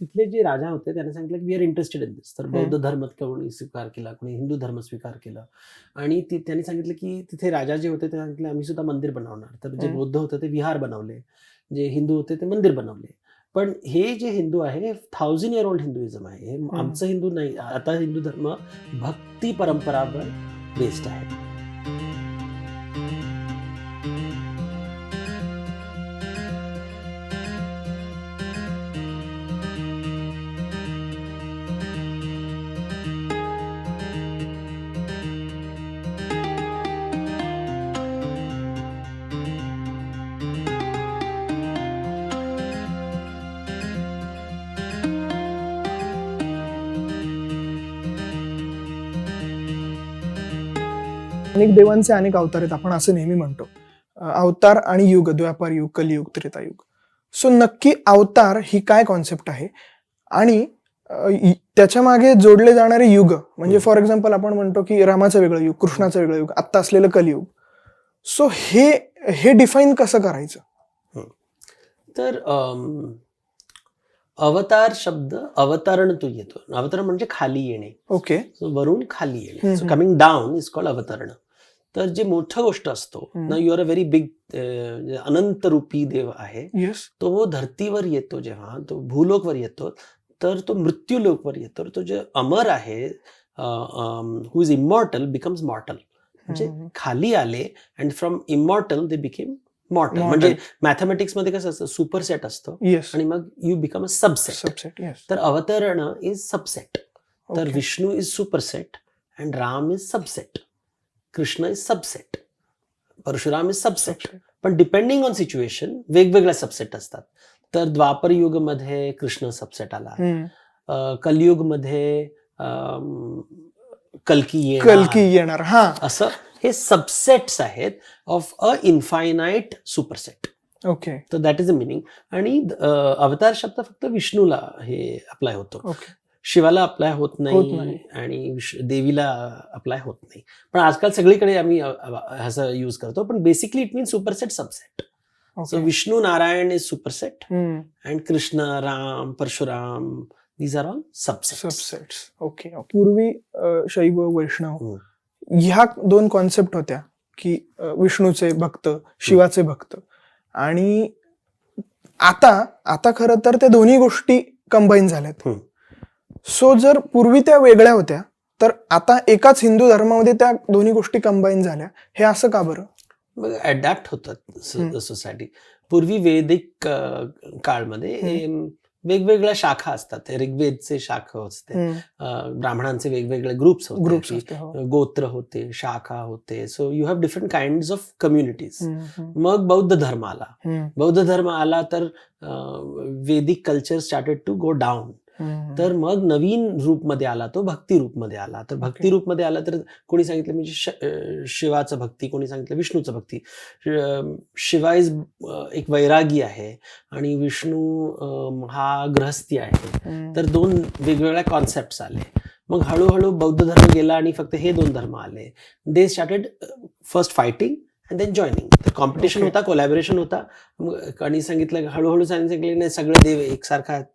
तिथले जे राजा होते त्यांनी सांगितलं की we are interested in this. तर बौद्ध धर्म कोणी स्वीकार केला, कोणी हिंदू धर्म स्वीकार केला. आणि त्यांनी सांगितलं की तिथे राजा जे होते ते सांगितले आम्ही सुद्धा मंदिर बनवणार. तर जे बौद्ध होते ते विहार बनवले, जे हिंदू होते ते मंदिर बनवले. पण हे जे हिंदू आहे हे 1000 year old हिंदुइझम आहे. हे आमचं हिंदू नाही. आता हिंदू धर्म भक्ती परंपरावर बेस्ड आहे. अनेक देवांचे अनेक अवतार आहेत आपण असं नेहमी म्हणतो. अवतार आणि युग, द्वापार युग, कलियुग, त्रेतायुग. सो नक्की अवतार ही काय कॉन्सेप्ट आहे आणि त्याच्या मागे जोडले जाणारे युग म्हणजे फॉर एक्झाम्पल आपण म्हणतो की रामाचं वेगळं युग, कृष्णाचं वेगळं युग, आत्ता असलेलं कलियुग. सो हे डिफाईन कसं करायचं? तर अवतार शब्द अवतरण तो येतो. अवतरण म्हणजे खाली येणे. ओके. वरून खाली येणे. So coming down is called अवतरण. तर जे मोठं गोष्ट असतो ना, you are a very big अनंत रूपी देव आहे. येस. तो धरतीवर येतो जेव्हा तो भूलोकवर येतो तर तो मृत्यूलोकवर येतो. तो जे अमर आहे हु इज इमॉर्टल बिकम्स मॉर्टल. म्हणजे खाली आले and from immortal they became मॉर्टल. म्हणजे मॅथमॅटिक्स मध्ये कसं असतं सुपरसेट असतं आणि मग यू बिकम अ सबसेट. तर अवतरण इज सबसेट. तर Vishnu is superset and Ram is subset, Krishna is subset, Parshuram is subset. पण डिपेंडिंग ऑन सिच्युएशन वेगवेगळ्या सबसेट असतात. तर द्वापर युग मध्ये कृष्ण सबसेट आला, कलियुग मध्ये कल्की येणार. असं हे सबसेट्स आहेत of a infinite superset. Okay. तर दॅट इज अ मिनिंग. आणि अवतार शब्द फक्त विष्णूला हे अप्लाय होतो, शिवाला अप्लाय होत नाही आणि देवीला अप्लाय होत नाही. पण आजकाल सगळीकडे आम्ही असं यूज करतो. पण basically it means superset subset. So Vishnu Narayan is superset and Krishna, Ram, Parshuram, these are all subsets. Okay. पूर्वी शैव, वैष्णव ह्या दोन कॉन्सेप्ट होत्या की विष्णूचे भक्त, शिवाचे भक्त. आणि आता खरं तर त्या दोन्ही गोष्टी कंबाईन झाल्यात. सो जर पूर्वी त्या वेगळ्या होत्या तर आता एकाच हिंदू धर्मामध्ये त्या दोन्ही गोष्टी कंबाईन झाल्या, हे असं का बरं? मग अडॅप्ट होतात सोसायटी. पूर्वी वैदिक काळमध्ये वेगवेगळ्या शाखा असतात. ऋग्वेदचे शाखा असते, ब्राह्मणांचे वेगवेगळे ग्रुप्स होते, गोत्र होते, शाखा होते. So you have different kind of communities. मग बौद्ध धर्म आला तर वैदिक culture started to go down. तर मग नवीन रूपमध्ये आला तो भक्ती रूपमध्ये आला. तर भक्ती रूपमध्ये आला तर कोणी सांगितलं म्हणजे शिवाचं भक्ती, कोणी सांगितलं विष्णूचं भक्ती. शिवा इज एक वैरागी आहे आणि विष्णू हा गृहस्थी आहे. तर दोन वेगवेगळ्या कॉन्सेप्ट आले. मग हळूहळू बौद्ध धर्म गेला आणि फक्त हे दोन धर्म आले. They started first fighting and then joining. तर कॉम्पिटिशन होता, कोलॅबोरेशन होता. आणि सांगितलं हळूहळू सांगितलं नाही सगळे देव एकसारखा आहेत.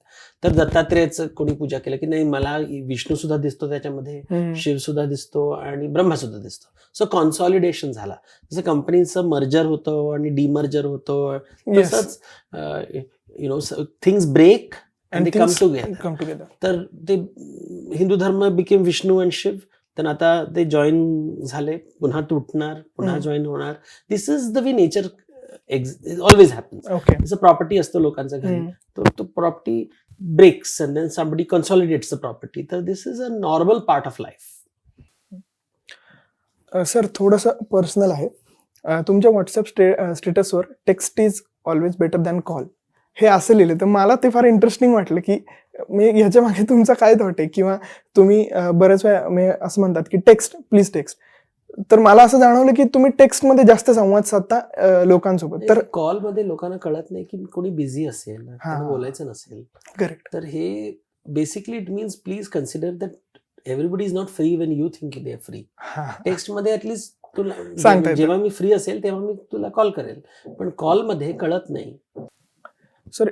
तर दत्तात्रेयचं कोणी पूजा केलं की नाही मला विष्णू सुद्धा दिसतो त्याच्यामध्ये, शिव सुद्धा दिसतो आणि ब्रह्मा सुद्धा दिसतो. सो कॉन्सॉलिडेशन झाला. जसं कंपनीचं मर्जर होतं आणि डिमर्जर होतं तसंच you know things break and they come together. तर ते हिंदू धर्म बिकेम विष्णू अँड शिव. तर आता ते जॉईन झाले, पुन्हा तुटणार, पुन्हा जॉईन होणार. This is the way nature always happens. जसं प्रॉपर्टी असतो लोकांच्या घरी, तो property breaks and then somebody consolidates the property. So this is a normal part of life. Sir थोडंसं पर्सनल आहे. तुमच्या व्हॉट्सअप स्टेटसवर text is always better than call हे असं लिहिलं. तर मला ते फार इंटरेस्टिंग वाटलं की मी ह्याच्या मागे तुमचा काय थॉट आहे. किंवा तुम्ही बऱ्याच वेळा असं म्हणतात की टेक्स्ट प्लीज टेक्स्ट. तर मला असं जाणवलं की तुम्ही टेक्स्ट मध्ये जास्त संवाद साधता लोकांसोबत. तर कॉल मध्ये लोकांना कळत नाही की कोणी बिझी असेल, बोलायचं नसेल. करेक्ट. तर हे basically it means please consider that everybody is not free Wien you think they are free. Text मध्ये ऍटलीस्ट तुला जेव्हा मी फ्री असेल तेव्हा मी तुला कॉल करेल, पण कॉल मध्ये कळत नाही. सर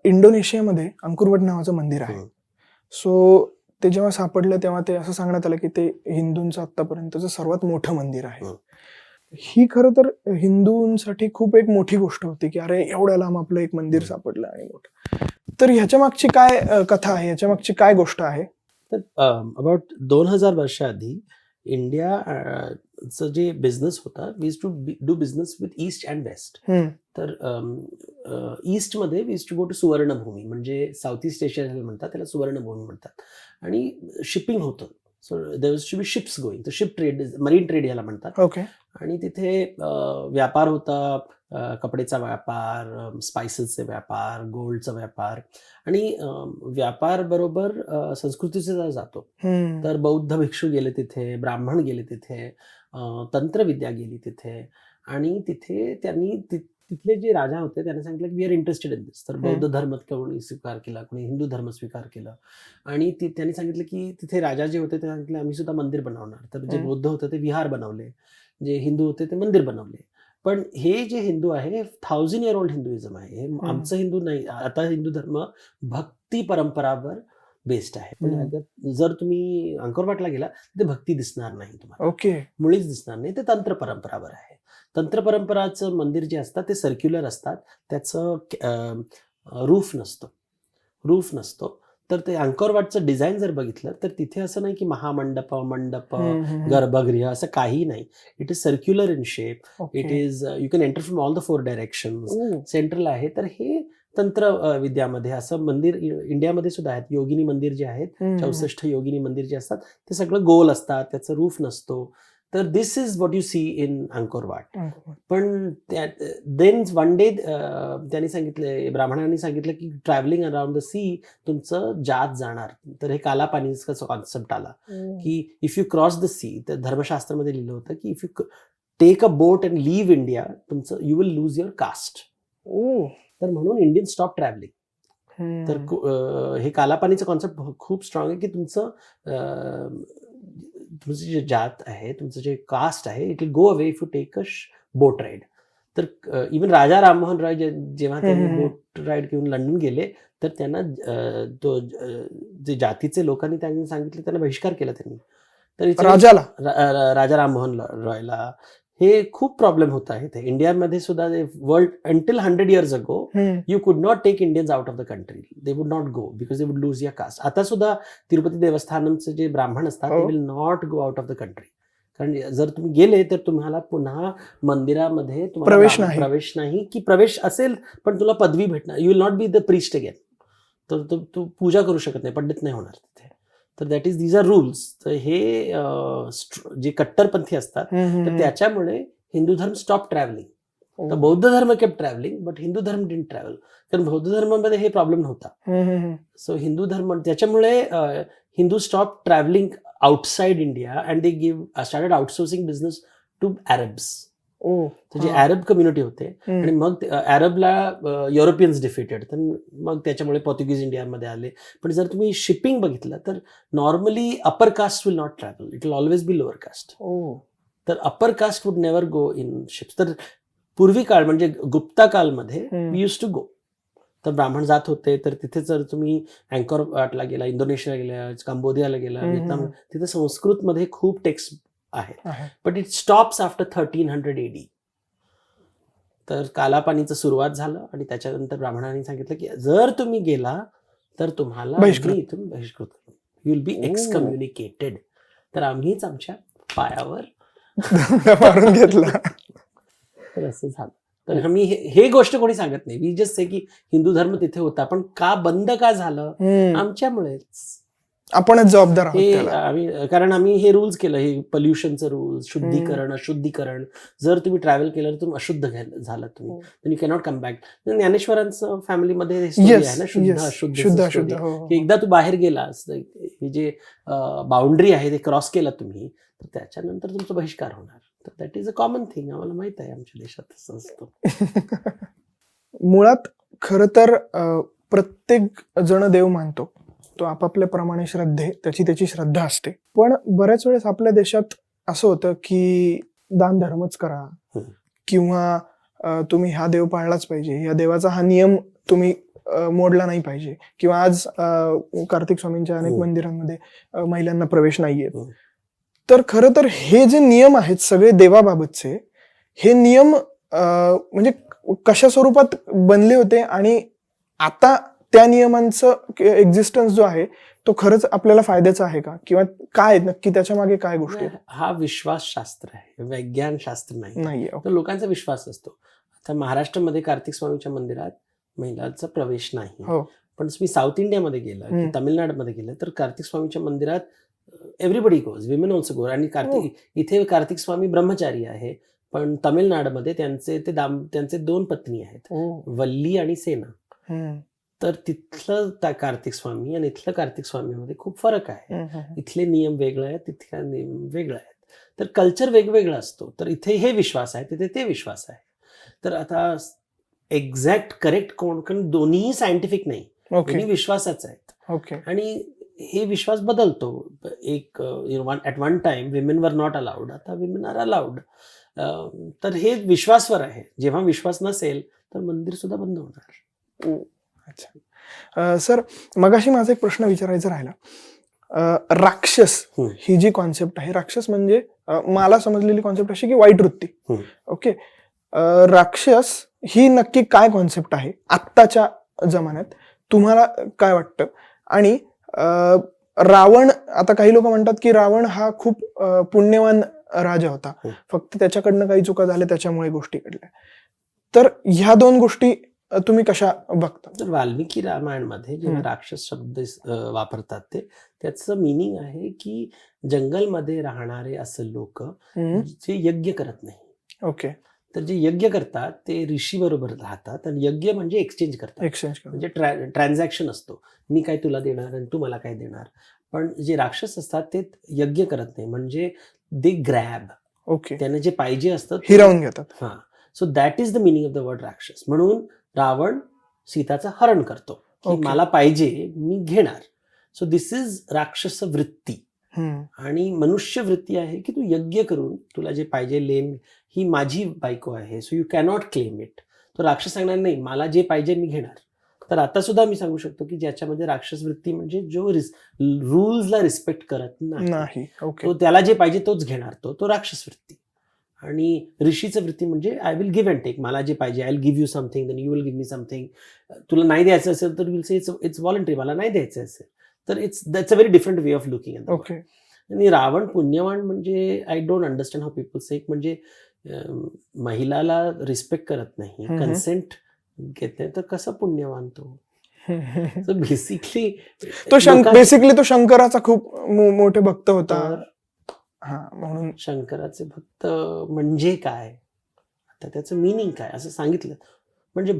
इंडोनेशियामध्ये अंकुरवट नावाचं मंदिर आहे. हम्म. सो ते जेव्हा सापडलं तेव्हा ते असं सांगण्यात आलं की ते हिंदूंचं आतापर्यंतचं सर्वात मोठं मंदिर आहे. हम्म. ही खरं तर हिंदूंसाठी खूप एक मोठी गोष्ट होती की अरे एवढ्या लांब आपलं एक मंदिर सापडलं आणि मोठं. तर ह्याच्या मागची काय कथा आहे, ह्याच्या मागची काय गोष्ट आहे? तर अबाउट 2000 वर्षाआधी इंडिया चं जे बिझनेस होता, we to do business with east and west. तर ईस्टमध्ये we to go to Suvarnabhumi, म्हणजे साऊथ ईस्ट एशिया म्हणतात त्याला, सुवर्णभूमी म्हणतात. आणि शिपिंग होतं. So there to be ships going. तर शिप ट्रेड, मरीन ट्रेड याला म्हणतात. ओके. आणि तिथे व्यापार होता, कपडेचा व्यापार, स्पायसेसचे व्यापार, गोल्डचा व्यापार. आणि व्यापार बरोबर संस्कृतीचा सुद्धा जातो. तर बौद्ध भिक्षू गेले तिथे, ब्राह्मण गेले तिथे, तंत्रविद्या गेली तिथे. आणि तिथे त्यांनी तिथले जे राजा होते त्यांनी सांगितलं की we are interested in this. तर बौद्ध धर्म कोणी स्वीकार केला, कोणी हिंदू धर्म स्वीकार केला. आणि त्यांनी सांगितलं की तिथे राजा जे होते ते सांगितले आम्ही सुद्धा मंदिर बनवणार. तर जे बौद्ध होते ते विहार बनवले, जे हिंदू होते ते मंदिर बनवले. पण हे जे हिंदू आहे हे 1000 year old हिंदुइझम आहे. हे आमचं हिंदू नाही. आता हिंदू धर्म भक्ती परंपरावर बेस्ड आहे. पण जर तुम्ही अंकोरवाटला गेला ते भक्ती दिसणार नाही तुम्हाला. ओके. मुळीच दिसणार नाही. ते तंत्र परंपरावर आहे. तंत्र परंपराचं मंदिर जे असतात ते सर्क्युलर असतात. त्याचं रूफ नसतो. तर ते अंकोरवाटचं डिझाईन जर बघितलं तर तिथे असं नाही की महामंडप, मंडप, गर्भगृह असं काही नाही. It is circular in shape. It is you can enter from all the 4 directions. Central आहे. तर हे तंत्र विद्यामध्ये असं मंदिर इंडियामध्ये सुद्धा आहेत. योगिनी मंदिर जे आहेत, 64 योगिनी मंदिर जे असतात ते सगळं गोल असतात, त्याचं रूफ नसतो. तर this is what you see in Angkor Wat. पण देन वन डे त्यांनी सांगितलं, ब्राह्मणांनी सांगितलं की ट्रॅव्हलिंग अराउंड द सी तुमचं जात जाणार. तर हे कालापानीचा कॉन्सेप्ट आला की if you cross the sea, तर धर्मशास्त्रामध्ये लिहिलं होतं की if you take a boat and leave India, तुमचं you will lose your caste. तर म्हणून इंडियन स्टॉप ट्रॅव्हलिंग. तर हे कालापानीचं कॉन्सेप्ट खूप स्ट्रॉंग आहे की तुमचं जे जात आहे, तुमचं जे कास्ट आहे, it will go away if you take a boat ride. तर इवन राजा राममोहन रॉय जेव्हा त्यांनी बोट राईड घेऊन लंडन गेले तर त्यांना जे जातीचे लोकांनी त्यांनी सांगितलं, त्यांना बहिष्कार केला त्यांनी. तर राजा राममोहन रॉयला हे खूप प्रॉब्लेम होत आहे. ते इंडियामध्ये सुद्धा world until 100 years ago you could not take Indians out of the country. They would not go because they would lose your caste. आता सुद्धा तिरुपती देवस्थानमचे जे ब्राह्मण असतात ते will not go out of the country. कारण जर तुम्ही गेले तर तुम्हाला पुन्हा मंदिरामध्ये प्रवेश नाही, की प्रवेश असेल पण तुला पदवी भेटणार. You will not be the priest again. तर तू पूजा करू शकत नाही, पंडित नाही होणार तिथे. तर that is these are rules. तर हे जे कट्टरपंथी असतात तर त्याच्यामुळे हिंदू धर्म स्टॉप ट्रॅव्हलिंग. तर बौद्ध धर्म केप्ट ट्रॅव्हलिंग बट हिंदू धर्म डिडंट ट्रॅव्हल. कारण बौद्ध धर्मामध्ये हे प्रॉब्लेम नव्हता. सो हिंदू धर्म, त्याच्यामुळे Hindu stop travelling outside India and they started outsourcing business to Arabs. तर जे अरब कम्युनिटी होते आणि मग अरबला युरोपियन्स डिफिटेड, तर मग त्याच्यामुळे पोर्तुगीज इंडियामध्ये आले. पण जर तुम्ही शिपिंग बघितलं तर normally upper caste will not travel, it will always be lower caste. तर upper caste would never go in ships. तर पूर्वी काळ म्हणजे गुप्ता कालमध्ये वी यूज टू गो. तर ब्राह्मण जात होते. तर तिथे जर तुम्ही अँकोरवाटला गेला, इंडोनेशियाला गेला, कंबोडियाला गेला, व्हिएतनाम, तिथे संस्कृतमध्ये खूप टेक्स्ट आहे. But it stops after 1300 AD. तर कालापानीचं सुरुवात झालं आणि त्याच्यानंतर ब्राह्मणांनी सांगितलं की जर तुम्ही गेला तर तुम्हाला इथून बहिष्कृत करू. You will be excommunicated. तर आम्हीच आमच्या पायावर मारून घेतला. तर असं झालं. तर आम्ही हे गोष्ट कोणी सांगत नाही. वी जस्ट से की हिंदू धर्म तिथे होता पण का बंद का झालं, आमच्यामुळेच. आपणच जबाबदार आहोत. कारण आम्ही हे रूल्स केलं, हे पोल्युशनचं रूल्स, शुद्धीकरण, अशुद्धीकरण. जर तुम्ही ट्रॅव्हल केलं तर तुम्ही अशुद्ध झाला तुम्ही, तर यू कॅनॉट कम बॅक. ज्ञानेश्वरांचं फॅमिलीमध्ये आहे ना, शुद्ध अशुद्ध. एकदा तू बाहेर गेलास, हे जे बाउंड्री आहे ते क्रॉस केला तुम्ही, तर त्याच्यानंतर तुमचा बहिष्कार होणार. तर that is a common thing. आम्हाला माहित आहे आमच्या देशात तसं असतं. मुळात खरं तर प्रत्येक जण देव मानतो, तो आपापल्या प्रमाणे त्याची श्रद्धा असते. पण बऱ्याच वेळेस आपल्या देशात असं होतं की दान धर्मच करा किंवा तुम्ही हा देव पाळलाच पाहिजे, या देवाचा हा नियम तुम्ही मोडला नाही पाहिजे, किंवा आज कार्तिक स्वामींच्या अनेक मंदिरांमध्ये महिलांना प्रवेश नाहीये. तर खरं तर हे जे नियम आहेत सगळे देवाबाबतचे, हे नियम म्हणजे कशा स्वरूपात बनले होते, आणि आता त्या नियमांचं एक्झिस्टन्स जो आहे तो खरंच आपल्याला फायद्याचा आहे का, किंवा काय नक्की त्याच्या मागे काय गोष्टी आहेत? हा विश्वासशास्त्र आहे, वैज्ञान शास्त्र नाहीये. तर लोकांचा विश्वास असतो. आता महाराष्ट्रामध्ये कार्तिक स्वामीच्या मंदिरात महिलांचा प्रवेश नाही, पण मी साऊथ इंडियामध्ये गेलं की तामिळनाडूमध्ये गेलं तर कार्तिक स्वामीच्या मंदिरात everybody goes, women also go. आणि इथे कार्तिक स्वामी ब्रह्मचारी आहे, पण तामिळनाडूमध्ये त्यांचे 2 पत्नी आहेत, वल्ली आणि सेना. तर तिथलं कार्तिक स्वामी आणि इथलं कार्तिक स्वामीमध्ये खूप फरक आहे. इथले नियम वेगळे आहेत, तिथले नियम वेगळे आहेत. तर कल्चर वेगवेगळा असतो. तर इथे हे विश्वास आहे, तिथे ते विश्वास आहे. तर आता एक्झॅक्ट करेक्ट कोण, कारण दोन्हीही सायंटिफिक नाही, दोन्ही विश्वासाच आहेत. आणि हे विश्वास बदलतो. एक at one time women were not allowed, आता विमेन आर अलाउड. तर हे विश्वासवर आहे. जेव्हा विश्वास नसेल तर मंदिर सुद्धा बंद होणार. अच्छा सर, मगाशी माझा एक प्रश्न विचारायचा राहिला. राक्षस ही जी कॉन्सेप्ट आहे, राक्षस म्हणजे मला समजलेली कॉन्सेप्ट अशी की वाईट वृत्ती. ओके, राक्षस ही नक्की काय कॉन्सेप्ट आहे आत्ताच्या जमान्यात, तुम्हाला काय वाटतं? आणि रावण, आता काही लोक म्हणतात की रावण हा खूप पुण्यवान राजा होता, फक्त त्याच्याकडनं काही चुका झाल्या त्याच्यामुळे गोष्टी घडल्या. तर ह्या 2 गोष्टी तुम्ही कशा बघता? तर वाल्मिकी रामायणमध्ये जेव्हा राक्षस शब्द वापरतात त्याचं मिनिंग आहे की जंगलमध्ये राहणारे असं लोक जे यज्ञ करत नाही. ओके. तर जे यज्ञ करतात ते ऋषी बरोबर राहतात, आणि यज्ञ म्हणजे एक्सचेंज करतात, म्हणजे ट्रान्झॅक्शन असतो. मी काय तुला देणार आणि तू मला काय देणार. पण जे राक्षस असतात ते यज्ञ करत नाही, म्हणजे दे ग्रॅब. ओके. त्यांना जे पाहिजे असतं हिरावून घेतात. हा, so that is the meaning of the word राक्षस. म्हणून रावण सीताचं हरण करतो की मला पाहिजे मी घेणार. सो दिस इज राक्षस वृत्ती. आणि मनुष्य वृत्ती आहे की तू यज्ञ करून तुला जे पाहिजे, लेन ही माझी बायको आहे, so you cannot claim it. तो राक्षस सांगणार नाही मला जे पाहिजे मी घेणार. तर आता सुद्धा मी सांगू शकतो की ज्याच्यामध्ये राक्षस वृत्ती म्हणजे जो रूल्सला रिस्पेक्ट करत नाही, तो त्याला जे पाहिजे तोच घेणार, तो राक्षस वृत्ती. आणि ऋषीचं वृत्ती म्हणजे I will give and take. मला जे पाहिजे I will give you something, then you will give me something. तुला नाही द्यायचं असेल तर विल से इट्स व्हॉलंटरी, मला नाही द्यायचं असेल तर that's a very different way of looking at. Okay. आणि रावण पुण्यवान म्हणजे I don't understand how people say. म्हणजे महिलाला रिस्पेक्ट करत नाही, कन्सेंट घेत नाही, तर कसं पुण्यवान तो? बेसिकली तो शंकराचा खूप मोठे भक्त होता. म्हणून शंकराचे भक्त म्हणजे काय, आता त्याचं मिनिंग काय असं सांगितलं. म्हणजे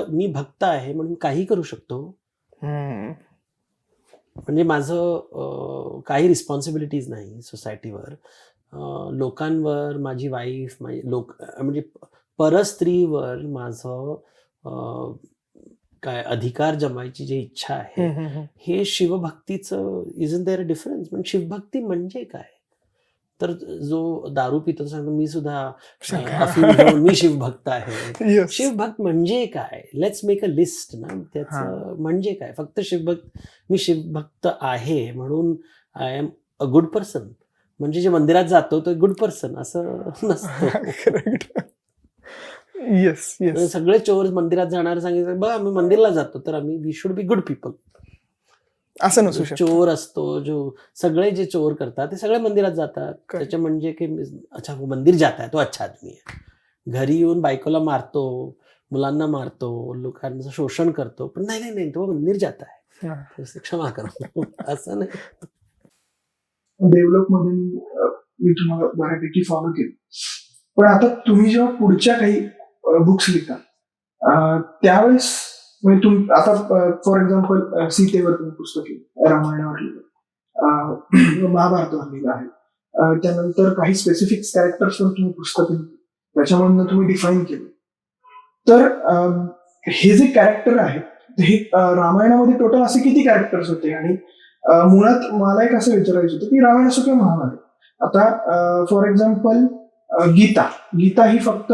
मी भक्त आहे म्हणून काही करू शकतो. म्हणजे माझं काही रिस्पॉन्सिबिलिटीज नाही सोसायटीवर, लोकांवर, माझी वाईफ, म्हणजे परस्त्रीवर माझं काय अधिकार जमायची जी इच्छा आहे, हे शिवभक्तीचं इजंट देअर अ डिफरन्स. पण शिवभक्ती म्हणजे काय? तर जो दारू पितो सांगतो मी सुद्धा अफीम घेऊन मी शिवभक्त आहे. शिवभक्त म्हणजे काय? लेट्स मेक अ लिस्ट ना. त्याचं म्हणजे काय? फक्त मी शिवभक्त आहे म्हणून I am a good person, म्हणजे जे मंदिरात जातो तो गुड पर्सन असं नसतं. सगळे चोर मंदिरात जाणार सांगितलं बघा आम्ही मंदिरला जातो तर आम्ही we should be good people असं नसू शकतं. चोर असतो जो सगळे जे चोर करतात ते सगळे मंदिरात जातात, त्याच्या म्हणजे की अच्छा वो मंदिर जाता है तो अच्छा आदमी आहे. घरी येऊन बायकोला मारतो, मुलांना मारतो, लोकांचं शोषण करतो, पण नाही तो मंदिर जाता है, क्षमा करो असं नाही. डेव्हलपमध्ये मी तुम्हाला बऱ्यापैकी फॉलो केलं, पण आता तुम्ही जेव्हा पुढच्या काही बुक्स लिहिता त्यावेळेस म्हणजे आता फॉर एक्झाम्पल सीतेवर तुम्ही पुस्तक लिहिलं, रामायणावर लिहिलं, महाभारतावर लिहिलं आहे, त्यानंतर काही स्पेसिफिक कॅरेक्टर्सवर तुम्ही पुस्तक लिहिलं, त्याच्यामधून तुम्ही डिफाईन केलं. तर हे जे कॅरेक्टर आहेत हे रामायणामध्ये टोटल असे किती कॅरेक्टर्स होते? आणि मुळात मला एक असं विचारायचं होतं की रामायण असं किंवा महाभारत, आता फॉर एक्झाम्पल गीता ही फक्त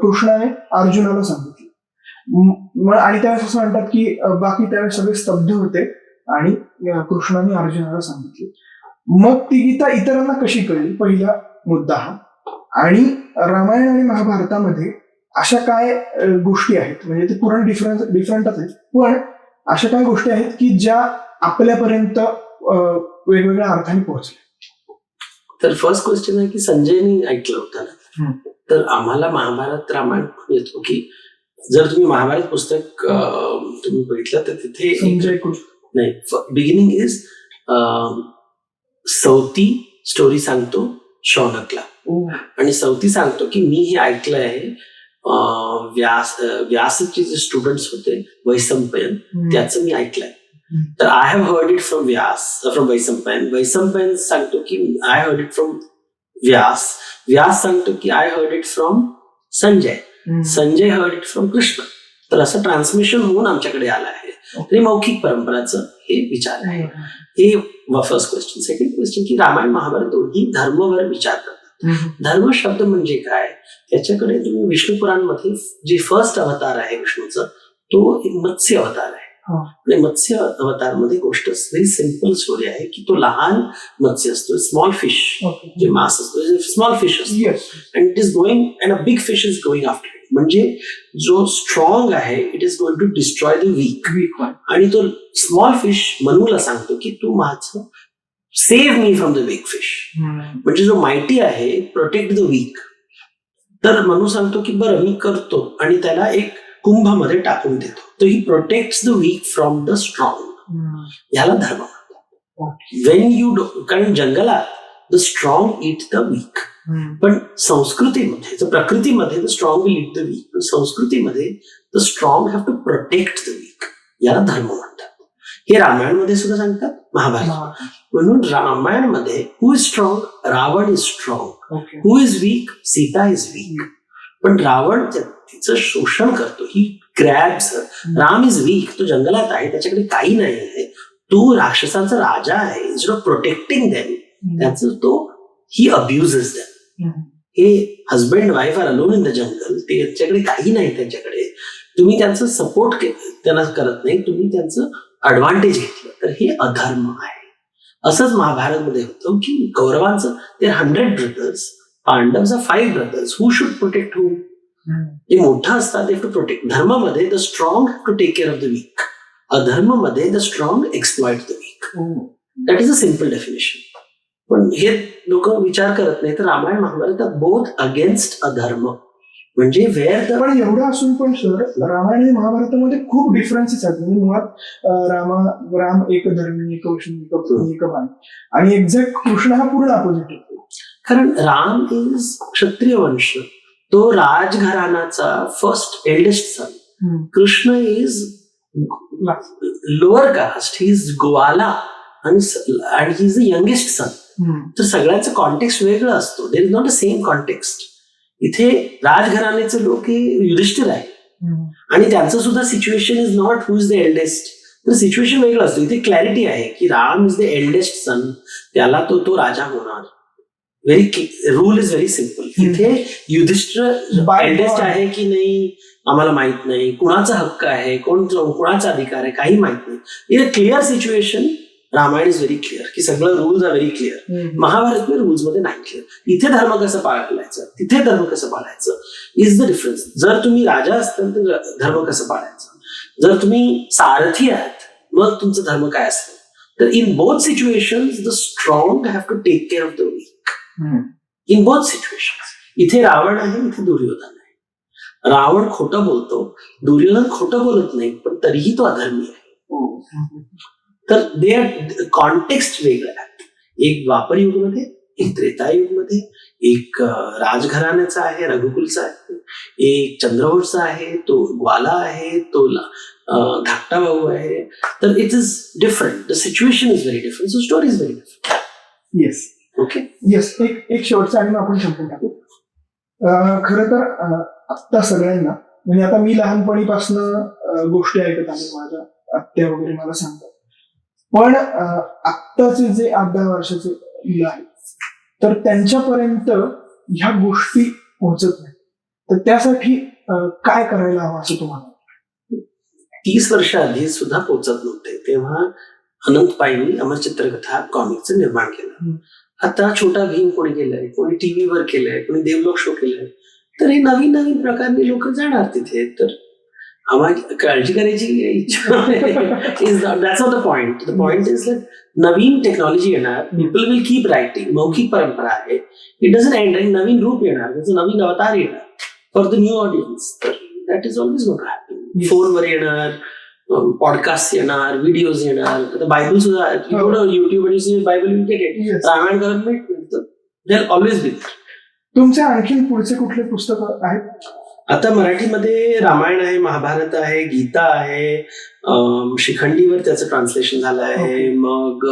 कृष्णाने अर्जुनाला सांगितली, आणि त्यावेळेस असं म्हणतात की बाकी त्यावेळेस सगळे स्तब्ध होते आणि कृष्णाने अर्जुनाला सांगितले. मग ती गीता इतरांना कशी कळली, पहिला मुद्दा हा. आणि रामायण आणि महाभारतामध्ये अशा काय गोष्टी आहेत, म्हणजे ते पूर्ण डिफरंटच आहेत, पण अशा काय गोष्टी आहेत की ज्या आपल्यापर्यंत वेगवेगळ्या अर्थाने पोहोचल्या. तर फर्स्ट क्वेश्चन आहे की संजयनी ऐकलं होतं ना, तर आम्हाला महाभारत रामायण येतो की जर तुम्ही महाभारत पुस्तक तुम्ही बघितलं तर तिथे संजय नाही, बिगिनिंग इज सौती स्टोरी सांगतो शौनकला, आणि सौती सांगतो की मी हे ऐकलं आहे व्यासचे जे स्टुडंट्स होते वैशंपायन, त्याचं मी ऐकलंय. तर I have heard it from Vyas, from Vaishampayan. Vaishampayan सांगतो की I heard it from Vyas. Vyas सांगतो की I heard it from Sanjay. Sanjay heard it from Krishna. तर असं ट्रान्समिशन होऊन आमच्याकडे आलं आहे. तरी मौखिक परंपराचं हे विचार आहे. हे फर्स्ट क्वेश्चन. सेकंड क्वेश्चन की रामायण महाभारत दोन्ही धर्मवर विचार करतात. धर्म शब्द म्हणजे काय, त्याच्याकडे तुम्ही विष्णू पुराणमध्ये जे फर्स्ट अवतार आहे विष्णूचं, तो एक मत्स्य अवतार आहे. आणि मत्स्य अवतार मध्ये गोष्ट व्हेरी सिम्पल स्टोरी आहे की तो लहान मत्स्य असतो, स्मॉल फिश, जे मास असतो स्मॉल फिश असतो, and it is going and a big fish is going after it. म्हणजे जो स्ट्रॉंग आहे it is going to destroy the weak. आणि तो स्मॉल फिश मनूला सांगतो की तू माझं save me from the big fish. म्हणजे जो माइटी आहे प्रोटेक्ट द वीक. तर मनू सांगतो की बरं मी करतो, आणि त्याला एक कुंभामध्ये टाकून देतो. तर he protects the weak from the strong. ह्याला धर्म म्हणतात. वेन यू कारण जंगलात the strong eat the weak, पण संस्कृतीमध्ये प्रकृतीमध्ये the strong will eat the weak, पण संस्कृतीमध्ये the strong have to protect the weak. याला धर्म म्हणतात. हे रामायणमध्ये सुद्धा सांगतात, महाभारत. म्हणून रामायणमध्ये who is strong, Ravana is strong. Who is weak, Sita is weak. पण रावण तिचं शोषण करतो, ही ग्रॅब्स. राम इज वीक, तो जंगलात आहे, त्याच्याकडे काही नाही आहे, तो राक्षसांचा राजा आहे. इन्स्टेड ऑफ प्रोटेक्टिंग देम, त्याचं तो ही अब्युजेस देम. हे husband wife are alone in the jungle, त्यांच्याकडे काही नाही, त्यांच्याकडे तुम्ही त्यांचं सपोर्ट त्यांना करत नाही, तुम्ही त्यांचं ऍडव्हान्टेज घेतलं, तर हे अधर्म आहे. असंच महाभारतमध्ये होतं की कौरवांचं ते 100 ब्रदर्स, पांडवचा 5 brothers. Who should protect who? जे मोठं असतात ते टू प्रोटेक्ट. धर्मामध्ये the strong to take care of the weak, अधर्ममध्ये the strong exploit the weak. That is a simple definition. पण हे लोक विचार करत नाही. तर रामायण महाभारतात बोथ अगेन्स्ट अधर्म. म्हणजे पण एवढं असून पण सर रामायण आणि महाभारतामध्ये खूप डिफरन्सेस आहेत. म्हणजे मुळात राम एक धर्मी, एक वैष्णव, एक बाण, आणि एक्झॅक्ट कृष्ण हा पूर्ण अपोजिट आहे. कारण राम इज क्षत्रिय वंश, तो राजघराण्याचा first eldest son. Krishna is lower caste, he is gwala, आणि he is the youngest son. तर सगळ्यांचं कॉन्टेक्स्ट वेगळं असतो. There is not a same context. इथे राजघराण्याचे लोक हे युधिष्ठिर आहे, आणि त्यांचं सुद्धा situation is not who is the eldest. तर सिच्युएशन वेगळं असतं. इथे क्लॅरिटी आहे की Ram is the eldest son, त्याला तो राजा होणार. Rule is very simple. इथे युधिष्ठिर एल्डेस्ट आहे की नाही आम्हाला माहित नाही, कुणाचा हक्क आहे, कुणाचा अधिकार आहे काही माहित नाही. In a clear situation Ramayan is very clear की सगळं rules are very clear. Mahabharat में रूल्स मध्ये नाही क्लिअर. इथे धर्म कसं पाळायचं, तिथे धर्म कसं पाळायचं इज द डिफरन्स. जर तुम्ही राजा असताल तर धर्म कसं पाळायचं, जर तुम्ही सारथी आहात मग तुमचं धर्म काय असतं. तर in both situations the strong have to take care of the weak. In both situations. इथे रावण आहे, इथे दुर्योधन आहे. रावण खोटं बोलतो, दुर्योधन खोटं बोलत नाही, पण तरीही तो अधर्मी आहे. तर दे कॉन्टेक्स्ट वेगळं आहे. एक द्वापर युगमध्ये, एक त्रेतायुगमध्ये, एक राजघराण्याचा आहे, रघुकुलचा आहे, एक चंद्रवंशचा आहे, तो ग्वाला आहे, तो धाकटा भाऊ आहे. तर it is different. The situation is very different, so story is very different. Yes, okay, yes. एक शेवटचा आणि आपण संपून टाकू. खरं तर आत्ता सगळ्यांना, म्हणजे आता मी लहानपणीपासून गोष्टी ऐकत आले, माझ्या आत्या वगैरे मला सांगतात, पण आत्ताचे जे 8-10 वर्षाचे मुलं आहेत तर त्यांच्यापर्यंत ह्या गोष्टी पोहोचत नाही. तर त्यासाठी काय करायला हवं असं तुम्हाला? 30 वर्ष आधी सुद्धा पोहोचत नव्हते, तेव्हा अनंत पाईंनी अमर चित्रकथा कॉमिकचं निर्माण केलं. आता छोटा भीम कोणी केलंय, कोणी टीव्हीवर केलंय, कोणी देवलोक शो केलंय. तर हे नवीन नवीन प्रकारचे लोक जाणार तिथे. तर आम्हाला काळजी करायची इच्छा is that's not the point. The point is like Naveen technology येणार, पीपल विल कीप रायटिंग. मौखिक परंपरा आहे, इट डझंट एंड. आणि नवीन रूप येणार, त्याचं नवीन अवतार येणार फॉर द न्यू ऑडियन्स. तर that is always going to happen. फोनवर येणार, पॉडकास्ट येणार, व्हिडिओज येणार. आता बायबल सुद्धा युट्यूब आणि Bible will get it. Ramayan करत मिळत, दे आर ऑलवेज बी. तुमचे आणखी पुढचे कुठले पुस्तक आहेत? आता मराठीमध्ये रामायण आहे, महाभारत आहे, गीता आहे, शिखंडीवर त्याचं ट्रान्सलेशन झालं आहे. मग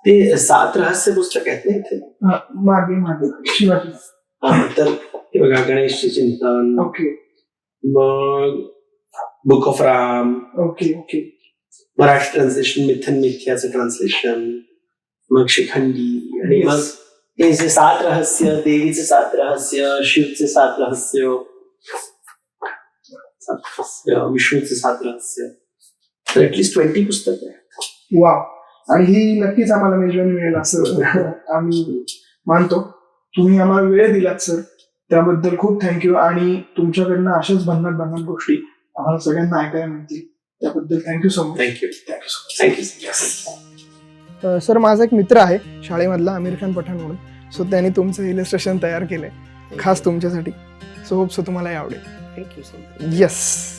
ते 7 रहस्य पुस्तक आहेत ना इथे. मागे शिवाजी. तर हे बघा, गणेशचे चिंतन. ओके. मग book of Ram. Okay okay. Marathi translation मिथन मिथ्याचं ट्रान्सलेशन. मग शिखंडी. आणि मग हे जे 7 रहस्य, देवीचे 7 रहस्य, शिवचे 7 रहस्य, विष्णूचे 7 रहस्य. तर ऍटलीस्ट 20 पुस्तक आहे. वा. आणि ही नक्कीच आम्हाला मेजवानी मिळेल असं आम्ही मानतो. तुम्ही आम्हाला वेळ दिलात सर, त्याबद्दल खूप थँक्यू. आणि तुमच्याकडनं अशाच भन्नाट गोष्टी आम्हाला सगळ्यांना ऐकायला मिळतील, त्याबद्दल thank you so much. Thank you so much. Sir, माझा एक मित्र आहे शाळेमधला, आमिर खान पठाण म्हणून. सो त्यांनी तुमचं इलस्ट्रेशन तयार केलंय खास तुमच्यासाठी. सो होप सो तुम्हाला आवडेल. Thank you so much. येस.